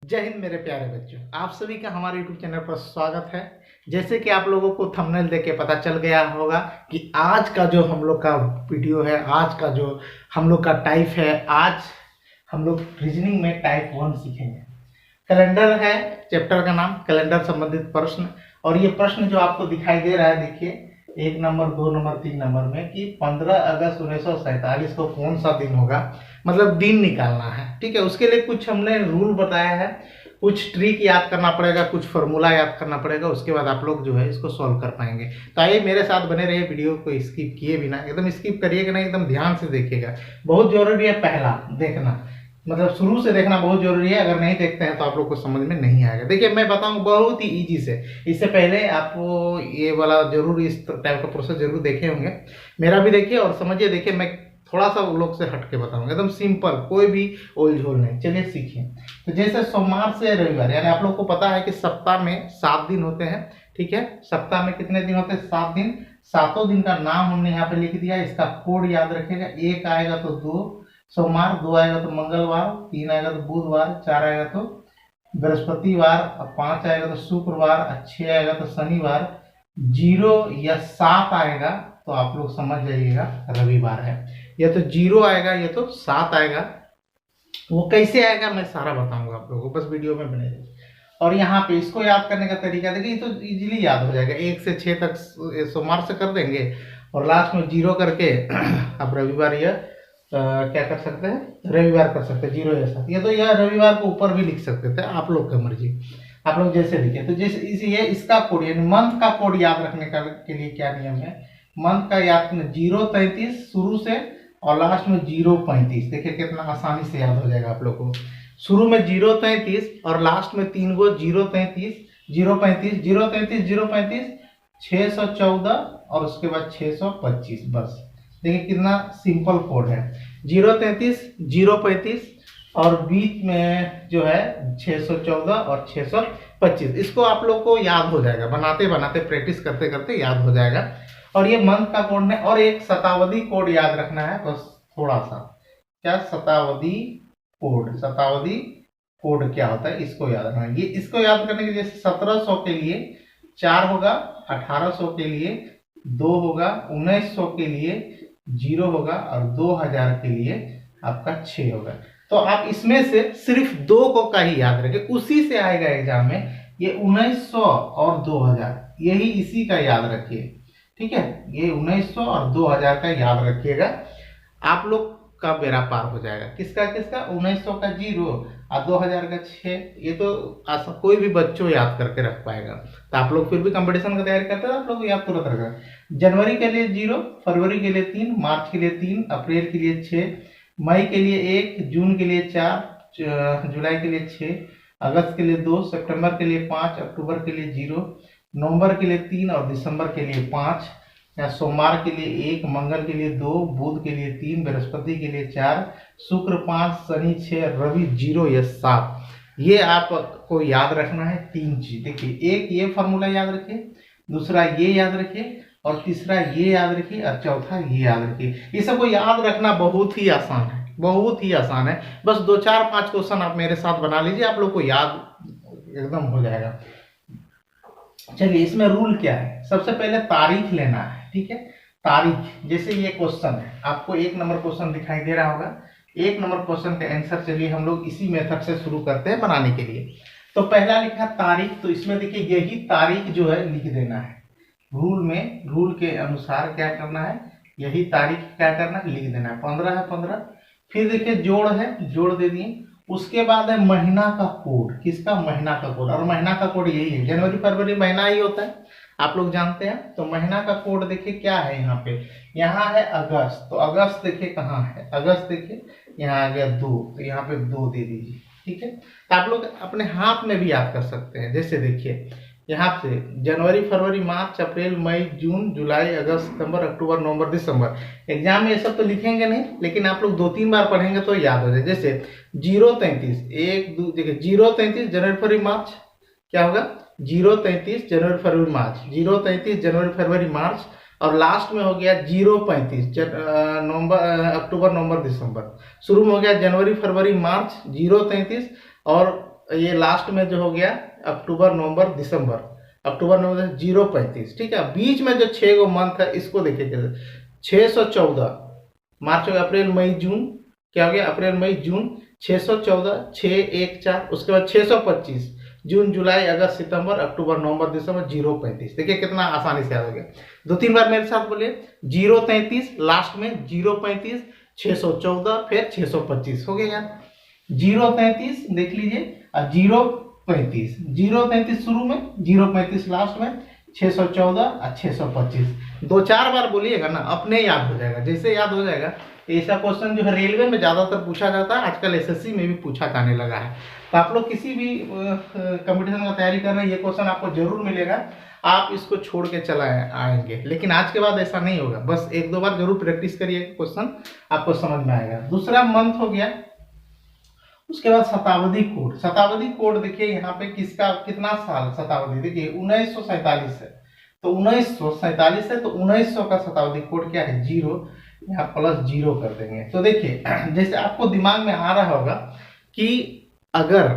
जय हिंद मेरे प्यारे बच्चों, आप सभी का हमारे यूट्यूब चैनल पर स्वागत है। जैसे कि आप लोगों को थंबनेल देख के पता चल गया होगा कि आज का जो हम लोग का वीडियो है, आज का जो हम लोग का टाइप है, आज हम लोग रीजनिंग में टाइप 1 सीखेंगे। कैलेंडर है चैप्टर का नाम, कैलेंडर संबंधित प्रश्न। और ये प्रश्न जो आपको दिखाई दे रहा है, देखिए 1 नंबर 2 नंबर 3 नंबर में कि 15 अगस्त 1947 को कौन सा दिन होगा, मतलब दिन निकालना है। ठीक है, उसके लिए कुछ हमने रूल बताया है, कुछ ट्रिक याद करना पड़ेगा, कुछ फॉर्मूला याद करना पड़ेगा, उसके बाद आप लोग जो है इसको सॉल्व कर पाएंगे। तो आइए मेरे साथ बने रहिए, वीडियो को स्किप किए बिना, एकदम स्किप करिएगा नहीं, एकदम ध्यान से देखिएगा। बहुत जरूरी है पहला देखना, मतलब शुरू से देखना बहुत जरूरी है। अगर नहीं देखते हैं तो आप लोग को समझ में नहीं आएगा। देखिए मैं बताऊं बहुत ही इजी से। इससे पहले आपको ये वाला जरूर इस टाइप का प्रोसेस जरूर देखे होंगे, मेरा भी देखिए और समझिए। देखिए मैं थोड़ा सा उन लोग से हट के बताऊंगा, एकदम सिंपल, कोई भी ओल झोल नहीं। चलिए सीखिए। तो जैसे सोमवार से रविवार, यानी आप लोग को पता है कि सप्ताह में 7 दिन होते हैं। ठीक है, सप्ताह में कितने दिन होते हैं? 7 दिन। सातों दिन का नाम हमने यहाँ पे लिख दिया, इसका कोड याद रखेगा। 1 आएगा तो 2 सोमवार, 2 आएगा तो मंगलवार, 3 आएगा तो बुधवार, 4 आएगा तो बृहस्पतिवार, 5 आएगा तो शुक्रवार, 6 आएगा तो शनिवार, 0 या 7 आएगा तो आप लोग समझ जाइएगा रविवार है। या तो 0 आएगा या तो 7 आएगा। वो कैसे आएगा मैं सारा बताऊंगा आप लोगों को, बस वीडियो में बने रहिए। और यहाँ पे इसको याद करने का तरीका देखिए, तो इजीली याद हो जाएगा। 1 से 6 तक सोमवार से कर देंगे और लास्ट में 0 करके आप रविवार या क्या कर सकते हैं, रविवार कर सकते हैं 0 या 7। ये तो यह रविवार को ऊपर भी लिख सकते थे, आप लोग का मर्जी, आप लोग जैसे लिखे। तो जैसे ये इसका कोड यानी मंथ का कोड याद रखने का के लिए क्या नियम है, मंथ का याद करना 033 शुरू से और लास्ट में 035। देखिए कितना आसानी से याद हो जाएगा आप लोग को। शुरू में 033 और लास्ट में 3 गो 033 035 033 035 614 और उसके बाद 625। बस देखिए कितना सिंपल कोड है। 033 035 और बीच में जो है 614 और 625। इसको आप लोग को याद हो जाएगा, बनाते बनाते प्रैक्टिस करते करते याद हो जाएगा। और ये मंथ का कोड है। और एक शताब्दी कोड याद रखना है, बस थोड़ा सा। क्या शताब्दी कोड, शताब्दी कोड क्या होता है इसको याद रखना है। ये इसको याद करने के लिए 1700 के लिए 4 होगा, 1800 के लिए 2 होगा, 1900 के लिए 0 होगा और 2000 के लिए आपका 6 होगा। तो आप इसमें से सिर्फ 2 को का ही याद रखें, उसी से आएगा एग्जाम में। ये 1900 और 2000, यही इसी का याद रखिए। ठीक है, ये 1900 और 2000 का याद रखिएगा, आप लोग का बेड़ा पार हो जाएगा। किसका किसका? 1900 का 0 और 2000 का 6। ये तो कोई भी बच्चों याद करके रख पाएगा। तो आप लोग फिर भी कंपटीशन का तैयारी करते हैं, आप लोग याद तुरंत रखेगा। जनवरी के लिए 0, फरवरी के लिए 3, मार्च के लिए 3, अप्रैल के लिए 6, मई के लिए 1, जून के लिए 4, जुलाई के लिए 6, अगस्त के लिए 2, सितंबर के लिए 5, अक्टूबर के लिए 0, नवंबर के लिए 3 और दिसंबर के लिए 5। या सोमवार के लिए 1, मंगल के लिए 2, बुध के लिए 3, बृहस्पति के लिए 4, शुक्र 5, शनि 6, रवि 0 या 7। ये आपको याद रखना है 3 चीज। देखिए, एक ये फॉर्मूला याद रखिए, दूसरा ये याद रखिए और तीसरा ये याद रखिए और चौथा ये याद रखिए। ये सबको याद रखना बहुत ही आसान है, बहुत ही आसान है। बस 2 4 5 क्वेश्चन आप मेरे साथ बना लीजिए, आप लोग को याद एकदम हो जाएगा। चलिए इसमें रूल क्या है, सबसे पहले तारीख लेना है। ठीक है, तारीख। जैसे ये क्वेश्चन है, आपको 1 नंबर क्वेश्चन दिखाई दे रहा होगा। 1 नंबर क्वेश्चन का आंसर चलिए हम लोग इसी मेथड से शुरू करते हैं बनाने के लिए। तो पहला लिखा तारीख, तो इसमें देखिए यही तारीख जो है लिख देना है। रूल में, रूल के अनुसार क्या करना है, यही तारीख क्या करना है, लिख देना है। 15 है 15। फिर देखिए जोड़ है, जोड़ दे दिए। उसके बाद है महीना का कोड। किसका? महीना का कोड। और महीना का कोड यही है, जनवरी फरवरी महीना ही होता है, आप लोग जानते हैं। तो महीना का कोड देखिए क्या है यहाँ पे, यहाँ है अगस्त। तो अगस्त देखिए कहाँ है, अगस्त देखिए यहाँ आ गया 2, तो यहाँ पे 2 दे दीजिए। ठीक है, तो आप लोग अपने हाथ में भी याद कर सकते हैं। जैसे देखिए यहाँ से जनवरी फरवरी मार्च अप्रैल मई जून जुलाई अगस्त सितंबर अक्टूबर नवंबर दिसंबर। एग्जाम में ये सब तो लिखेंगे नहीं, लेकिन आप लोग 2-3 बार पढ़ेंगे तो याद हो जाए। जैसे 033 1 2 देखिए 033 जनवरी फरवरी मार्च क्या होगा, 033 जनवरी फरवरी मार्च, 033 जनवरी फरवरी मार्च और लास्ट में हो गया 035 नवंबर अक्टूबर नवंबर दिसंबर। शुरू में हो गया जनवरी फरवरी मार्च 033 और ये लास्ट में जो हो गया अक्टूबर नवंबर दिसंबर, अक्टूबर नवंबर 035, ठीक है। बीच में जो 6 गो मंथ है इसको देखिए कैसे, 614 मार्च अप्रैल मई जून, क्या हो गया अप्रैल मई जून, 614 614, उसके बाद 625 जून जुलाई अगस्त सितंबर अक्टूबर नवंबर दिसंबर 035। देखिए कितना आसानी से याद हो गया। 2-3 बार मेरे साथ बोलिए, 033 लास्ट में 035 614 फिर 625 हो गया यार। 033 देख लीजिए और 035, 033 शुरू में 035 लास्ट में 614 और 625। 2-4 बार बोलिएगा ना अपने याद हो जाएगा। जैसे याद हो जाएगा, ऐसा क्वेश्चन जो है रेलवे में ज्यादातर पूछा जाता है, आजकल एसएससी में भी पूछा जाने लगा है। तो आप लोग किसी भी कंपटीशन का तैयारी कर रहे हैं, ये क्वेश्चन आपको जरूर मिलेगा, आप इसको छोड़ के चला आएंगे। लेकिन आज के बाद ऐसा नहीं होगा, बस 1-2 बार जरूर प्रैक्टिस करिए, क्वेश्चन आपको समझ में आएगा। दूसरा मंथ हो गया, उसके बाद शताब्दी कोड। शताब्दी कोड देखिए यहाँ पे किसका कितना साल शताब्दी, देखिए 1947 है, तो 1947 है तो 1900 का शताब्दी कोड क्या है 0, यहाँ +0 कर देंगे। तो देखिए जैसे आपको दिमाग में आ रहा होगा कि अगर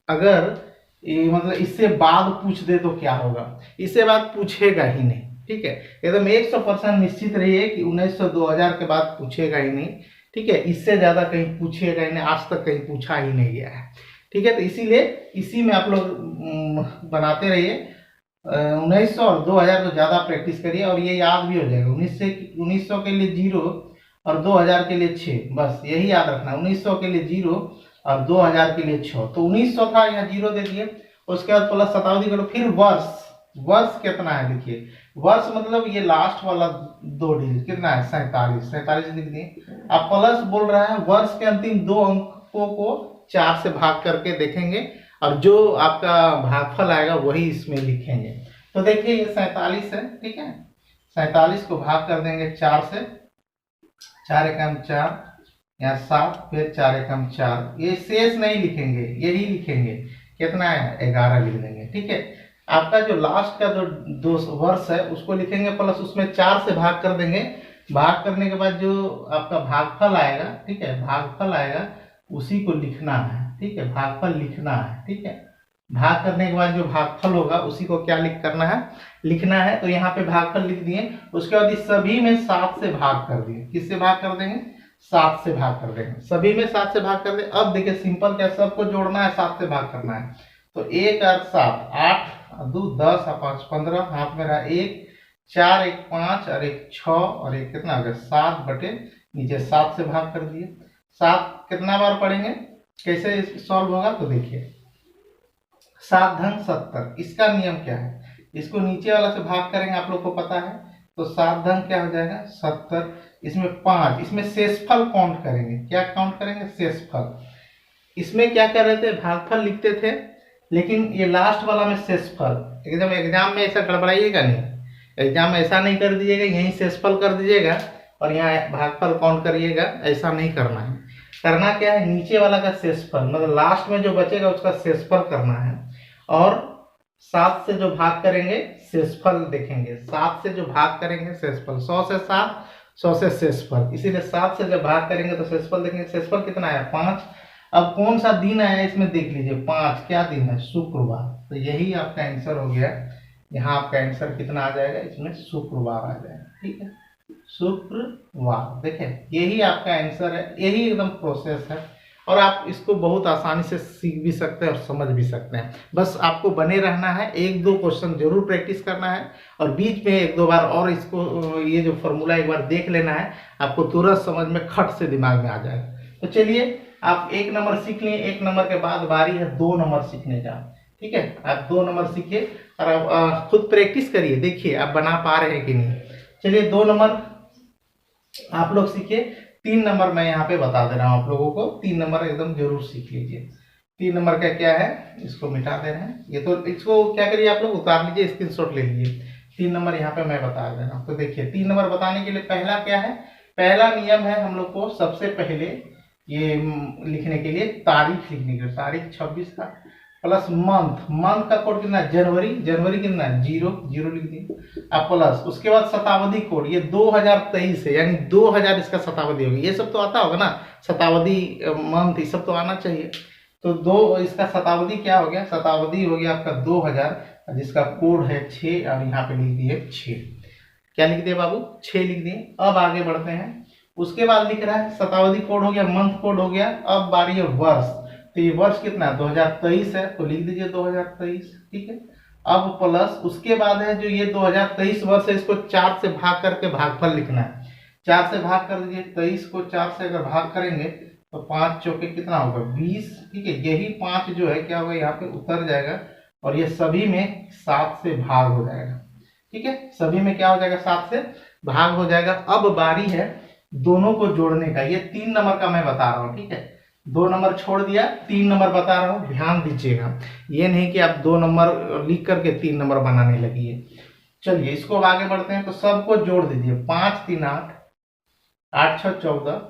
अगर ये मतलब इससे बाद पूछ दे तो क्या होगा, इससे बाद पूछेगा ही नहीं, ठीक है। एकदम 100% निश्चित रहिए कि 1900-2000 के बाद पूछेगा ही नहीं, ठीक है। इससे ज्यादा कहीं पूछेगा ही नहीं, आज तक कहीं पूछा ही नहीं गया है, ठीक है। तो इसीलिए इसी में आप लोग बनाते रहिए। 1900 और 2000 को ज्यादा प्रैक्टिस करिए और ये याद भी हो जाएगा। 1900 के लिए 0 और 2000 के लिए 6, बस यही याद रखना। 1900 के लिए 0 और 2000 के लिए 6, तो 1900 था, यहाँ 0 दे दिए। उसके बाद प्लस शताब्दी करो, फिर वर्ष, वर्ष कितना है देखिए, वर्ष मतलब ये लास्ट वाला 2 डिजिट कितना है 47 लिख दिए। आप प्लस बोल रहा है, वर्ष के अंतिम 2 अंकों को 4 से भाग करके देखेंगे और जो आपका भागफल आएगा वही इसमें लिखेंगे। तो देखिए ये 47 है, ठीक है। 47 को भाग कर देंगे 4 से, 4 एकम 4, यहाँ 7, फिर 4 एकम 4, ये शेष नहीं लिखेंगे, यही लिखेंगे, कितना है 11 लिख देंगे, ठीक है। आपका जो लास्ट का जो 2 वर्ष है उसको लिखेंगे प्लस उसमें 4 से भाग कर देंगे। भाग करने के बाद जो आपका भागफल आएगा, ठीक है, भागफल आएगा उसी को लिखना है, ठीक है, भागफल लिखना है, ठीक है। भाग करने के बाद जो भागफल होगा उसी को क्या लिखना है। तो यहाँ पे भागफल लिख दिए। उसके बाद इस सभी में 7 से भाग कर दिए। किससे भाग कर देंगे 7 से भाग कर देंगे, सभी में 7 से भाग कर दें। अब देखिए सिंपल क्या, सबको जोड़ना है, 7 से भाग करना है। तो 1 और 7 8 और 2 10 और 5 15, हाथ में रहा 1, 4 1 5 और 1 6 और 1 कितना हो गया 7 बटे नीचे 7 से भाग कर दिए। 7 कितना बार पढ़ेंगे, कैसे सॉल्व होगा, तो देखिए 7 धन 70, इसका नियम क्या है, इसको नीचे वाला से भाग करेंगे, आप लोग को पता है। तो 7 धन क्या हो जाएगा 70, इसमें 5, इसमें शेषफल काउंट करेंगे। क्या काउंट करेंगे, शेषफल। इसमें क्या कर रहे थे, भागफल लिखते थे, लेकिन ये लास्ट वाला में शेषफल। एकदम एग्जाम में ऐसा गड़बड़ाइएगा नहीं, एग्जाम में ऐसा नहीं कर दीजिएगा यहीं शेषफल कर दीजिएगा और यहाँ भागफल काउंट करिएगा, ऐसा नहीं करना है। करना क्या है, नीचे वाला का शेषफल, मतलब लास्ट में जो बचेगा उसका शेषफल करना है। और 7 से जो भाग करेंगे शेषफल देखेंगे, 7 से जो भाग करेंगे शेषफल, 100 से 7, 100 से शेषफल, इसीलिए 7 से जब भाग करेंगे तो शेषफल देखेंगे। शेषफल कितना है 5। अब कौन सा दिन आया इसमें देख लीजिए, 5 क्या दिन है, शुक्रवार। तो यही आपका आंसर हो गया। यहाँ आपका आंसर कितना आ जाएगा, इसमें शुक्रवार आ जाएगा, ठीक है, शुक्रवार। देखें यही आपका आंसर है, यही एकदम प्रोसेस है। और आप इसको बहुत आसानी से सीख भी सकते हैं और समझ भी सकते हैं। बस आपको बने रहना है, 1-2 क्वेश्चन जरूर प्रैक्टिस करना है और बीच में 1-2 बार और इसको ये जो फॉर्मूला एक बार देख लेना है, आपको तुरंत समझ में खट से दिमाग में आ जाएगा। तो चलिए आप 1 नंबर सीख लिए, 1 नंबर के बाद बारी है 2 नंबर सीखने का, ठीक है। आप 2 नंबर सीखिए और आप खुद प्रैक्टिस करिए, देखिए आप बना पा रहे हैं कि नहीं। चलिए 2 नंबर आप लोग सीखिए। 3 नंबर मैं यहाँ पे बता दे रहा हूँ आप लोगों को, 3 नंबर एकदम जरूर सीख लीजिए। 3 नंबर का क्या है, इसको मिटा दे रहे हैं, ये तो इसको क्या करिए आप लोग उतार लीजिए, स्क्रीनशॉट ले लीजिए। 3 नंबर यहाँ पे मैं बता दे रहा हूँ। तो देखिए 3 नंबर बताने के लिए पहला क्या है, पहला नियम है हम लोग को सबसे पहले ये लिखने के लिए तारीख लिखने के लिए, तारीख 26 का प्लस मंथ, मंथ का कोड कितना है जनवरी, जनवरी कितना है 0 0 लिख दिए अब प्लस। उसके बाद शताब्दी कोड, ये 2023 है, यानी 2000 इसका शताब्दी होगी। ये सब तो आता होगा ना, शताब्दी मंथ ये सब तो आना चाहिए। तो दो, इसका शताब्दी क्या हो गया, शताब्दी हो गया आपका 2000, जिसका कोड है 6 और यहाँ पे लिख दिए 6। क्या लिख दिए बाबू, 6 लिख दिए। अब आगे बढ़ते हैं, उसके बाद लिख रहा है शताब्दी कोड हो गया, मंथ कोड हो गया, अब बारी है वर्ष। तो ये वर्ष कितना है, 2023 है, तो लिख दीजिए 2023, ठीक है। अब प्लस उसके बाद है जो ये 2023 वर्ष है, इसको 4 से भाग करके भागफल लिखना है। 4 से भाग कर दीजिए, 23 को 4 से अगर भाग करेंगे तो 5 चौके कितना होगा, 20, ठीक है। यही 5 जो है क्या होगा, यहाँ पे उतर जाएगा और ये सभी में 7 से भाग हो जाएगा, ठीक है। सभी में क्या हो जाएगा, 7 से भाग हो जाएगा। अब बारी है दोनों को जोड़ने का। ये 3 नंबर का मैं बता रहा हूँ, ठीक है। 2 नंबर छोड़ दिया, 3 नंबर बता रहा हूँ, ध्यान दीजिएगा। ये नहीं कि आप 2 नंबर लिख करके 3 नंबर बनाने लगिए। चलिए इसको अब आगे बढ़ते हैं, तो सबको जोड़ दीजिए। 5 3 8, 8 6 14,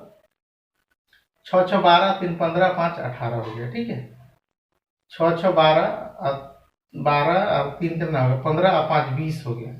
6 6 12, 3 15, 5 18 हो गया, ठीक है। 6 6 12 और 3 कितना हो गया, 15 और 5 20 हो गया,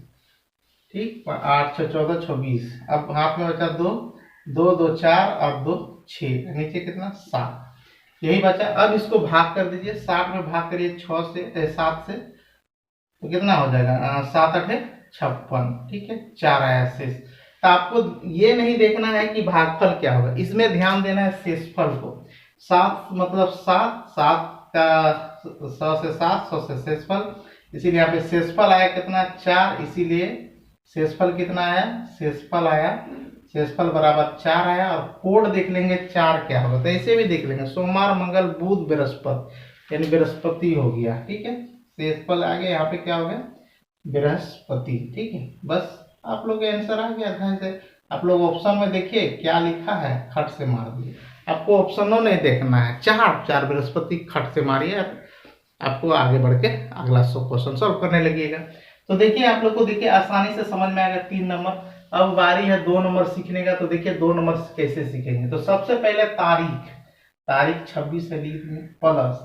ठीक। 8 6 14 26। अब हाथ में बचा 2 2 2 4 और 2 6, नीचे कितना 7, यही बचा। अब इसको भाग कर दीजिए, 60 में भाग करिए 6 से 7 से, तो कितना हो जाएगा, 7 8 56, ठीक है। 4 आया शेष। तो आपको ये नहीं देखना है कि भागफल क्या होगा, इसमें ध्यान देना है शेषफल को। 7 मतलब 7, 7 का 100 से 7, 100 से शेषफल, इसीलिए यहाँ पे शेषफल आया कितना 4, इसीलिए शेषफल कितना आया, शेषफल आया, शेषफल बराबर 4 आया। और कोड देख लेंगे 4 क्या होगा, तो ऐसे भी देख लेंगे, सोमवार मंगल बुध बृहस्पति, यानी बृहस्पति हो गया, ठीक है। शेषफल आ गया, यहाँ पे क्या हो गया, बृहस्पति, ठीक है। बस आप लोग का आंसर आ गया ध्यान से। आप लोग ऑप्शन में देखिए क्या लिखा है, खट से मार दिए। आपको ऑप्शनों नहीं देखना है, 4 बृहस्पति खट से मारिए, आपको आगे बढ़ के अगला क्वेश्चन सॉल्व करने लगिएगा। तो देखिए आप लोग को, देखिए आसानी से समझ में आएगा 3 नंबर। अब बारी है 2 नंबर सीखने का, तो देखिए 2 नंबर कैसे सीखेंगे। तो सबसे पहले तारीख 26 है, लिख दिए, प्लस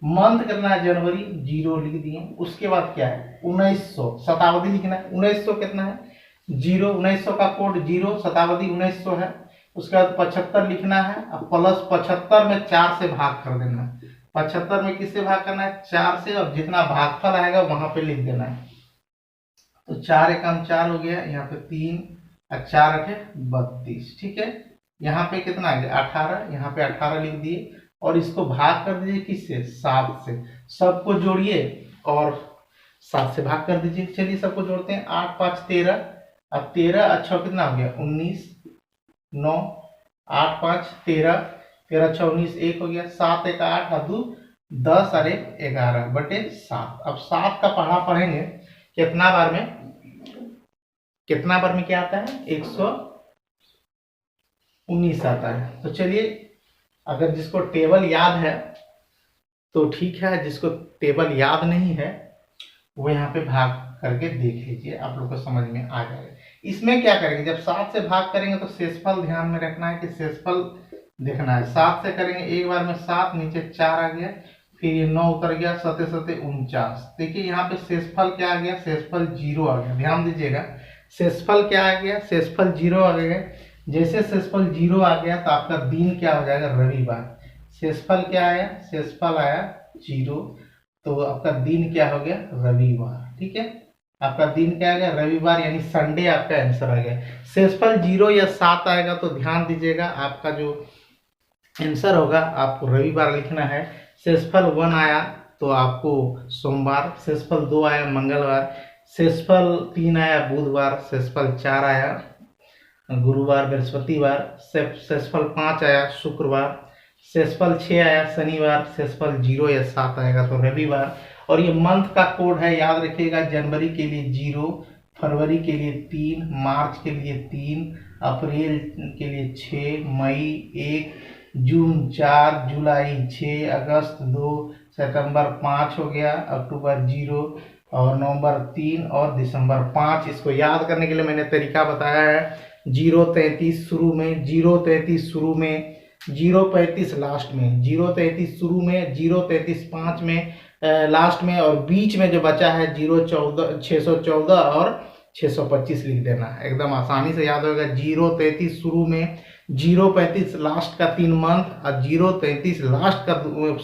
मंथ कितना है, जनवरी, 0 लिख दिए। उसके बाद क्या है, 1900, शताब्दी लिखना है। 1900 कितना है, 0, 1900 का कोड 0, शताब्दी 1900 है। उसके बाद 75 लिखना है, अब प्लस 75 में 4 से भाग कर देना है। 75 में किससे भाग करना है, 4 से, और जितना भागफल आएगा वहां पे लिख देना है। तो 4 एकम 4 हो गया, यहाँ पे 3 और 4 8 32, ठीक है। यहाँ पे कितना आ गया 18, यहाँ पे 18 लिख दिए, और इसको भाग कर दीजिए किससे, 7 से। सबको जोड़िए और 7 से भाग कर दीजिए। चलिए सबको जोड़ते हैं, 8 5 13, अब 13 अच्छा कितना हो गया 19, 9, 8 5 13, 13 6 19, 1 हो गया, 7 1 8 और 2 10 और 1 11 बटे 7। अब 7 का पढ़ा पढ़ेंगे कितना बार में, क्या आता है, 119 आता है। तो चलिए, अगर जिसको टेबल याद है तो ठीक है, जिसको टेबल याद नहीं है वो यहाँ पे भाग करके देख लीजिए, आप लोग को समझ में आ जाएगा। इसमें क्या करेंगे, जब 7 से भाग करेंगे तो शेषफल ध्यान में रखना है कि शेषफल देखना है। 7 से करेंगे एक बार में 7, नीचे 4 आ गया, फिर ये 9 उतर गया, 7 7 49। देखिए यहाँ पे शेषफल क्या आ गया, शेषफल 0 आ गया, ध्यान दीजिएगा। शेषफल क्या आ गया, शेषफल 0 आ गया। जैसे शेषफल 0 आ गया तो आपका दिन क्या हो जाएगा, रविवार। शेषफल क्या आया, शेषफल आया 0, तो आपका दिन क्या हो गया, रविवार, ठीक है। आपका दिन क्या आ गया, रविवार, यानी संडे आपका आंसर आ गया। शेषफल 0 या 7 आएगा तो ध्यान दीजिएगा, आपका जो आंसर होगा आपको रविवार लिखना है। शेषफल 1 आया तो आपको सोमवार, शेषफल 2 आया मंगलवार, शेषफल 3 आया बुधवार, शेषफल 4 आया गुरुवार बृहस्पतिवार, शेषफल 5 आया शुक्रवार, शेषफल 6 आया शनिवार, शेषफल 0 या 7 आएगा तो रविवार। और ये मंथ का कोड है, याद रखिएगा, जनवरी के लिए 0, फरवरी के लिए 3, मार्च के लिए 3, अप्रैल के लिए 6, मई 1, जून 4, जुलाई 6, अगस्त 2, सितंबर 5 हो गया, अक्टूबर 0 और नवंबर 3 और दिसंबर 5। इसको याद करने के लिए मैंने तरीका बताया है, 033 शुरू में, 033 शुरू में, 035 लास्ट में, 033 शुरू में, 033 5 में लास्ट में, और बीच में जो बचा है 614 और 625 लिख देना, एकदम आसानी से याद होगा। 033 शुरू में, 0.35 लास्ट का 3 मंथ और 0.33 लास्ट का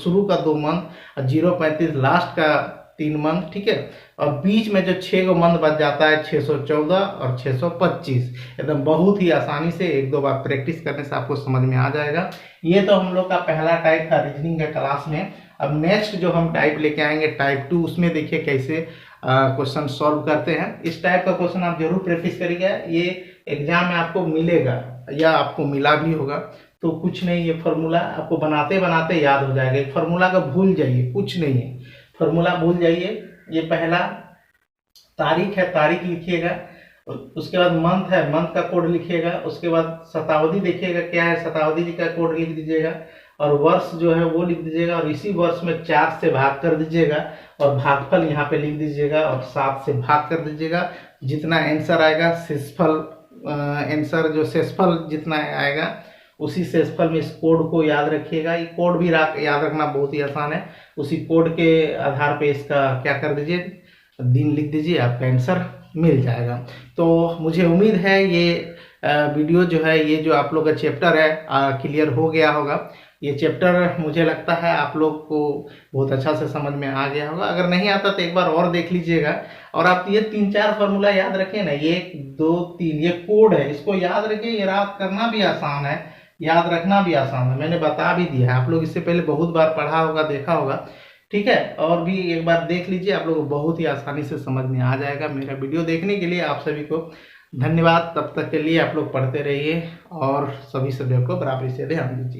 शुरू का 2 मंथ और 0.35 लास्ट का 3 मंथ, ठीक है। और बीच में जो 6 गो मंथ बच जाता है 614 और 625। एकदम बहुत ही आसानी से 1-2 बार प्रैक्टिस करने से आपको समझ में आ जाएगा। ये तो हम लोग का पहला टाइप था रीजनिंग का क्लास में। अब नेक्स्ट जो हम टाइप लेके आएंगे टाइप 2, उसमें देखिए कैसे क्वेश्चन सॉल्व करते हैं। इस टाइप का क्वेश्चन आप जरूर प्रैक्टिस करिएगा, ये एग्जाम में आपको मिलेगा या आपको मिला भी होगा। तो कुछ नहीं, ये फार्मूला आपको बनाते बनाते याद हो जाएगा। फार्मूला का भूल जाइए, कुछ नहीं है, फार्मूला भूल जाइए। ये पहला तारीख है, तारीख लिखिएगा। उसके बाद मंथ है, मंथ का कोड लिखिएगा। उसके बाद शताब्दी देखिएगा क्या है, शताब्दी जी का कोड लिख दीजिएगा। और वर्ष जो है वो लिख दीजिएगा और इसी वर्ष में 4 से भाग कर दीजिएगा और भागफल यहाँ पे लिख दीजिएगा और 7 से भाग कर दीजिएगा। जितना आंसर आएगा शेषफल, आंसर जो शेषफल जितना आएगा उसी शेषफल में इस कोड को याद रखिएगा। ये कोड भी याद रखना बहुत ही आसान है। उसी कोड के आधार पे इसका क्या कर दीजिए, दिन लिख दीजिए, आपका आंसर मिल जाएगा। तो मुझे उम्मीद है ये वीडियो जो है, ये जो आप लोग का चैप्टर है क्लियर हो गया होगा। ये चैप्टर मुझे लगता है आप लोग को बहुत अच्छा से समझ में आ गया होगा। अगर नहीं आता तो एक बार और देख लीजिएगा। और आप ये 3-4 फार्मूला याद रखें ना, 1 2 3, ये कोड है, इसको याद रखें। ये याद करना भी आसान है, याद रखना भी आसान है, मैंने बता भी दिया है। आप लोग इससे पहले बहुत बार पढ़ा होगा, देखा होगा, ठीक है। और भी एक बार देख लीजिए, आप लोग बहुत ही आसानी से समझ में आ जाएगा। मेरा वीडियो देखने के लिए आप सभी को धन्यवाद। तब तक के लिए आप लोग पढ़ते रहिए और सभी सब्जेक्ट को बराबरी से ध्यान दीजिए।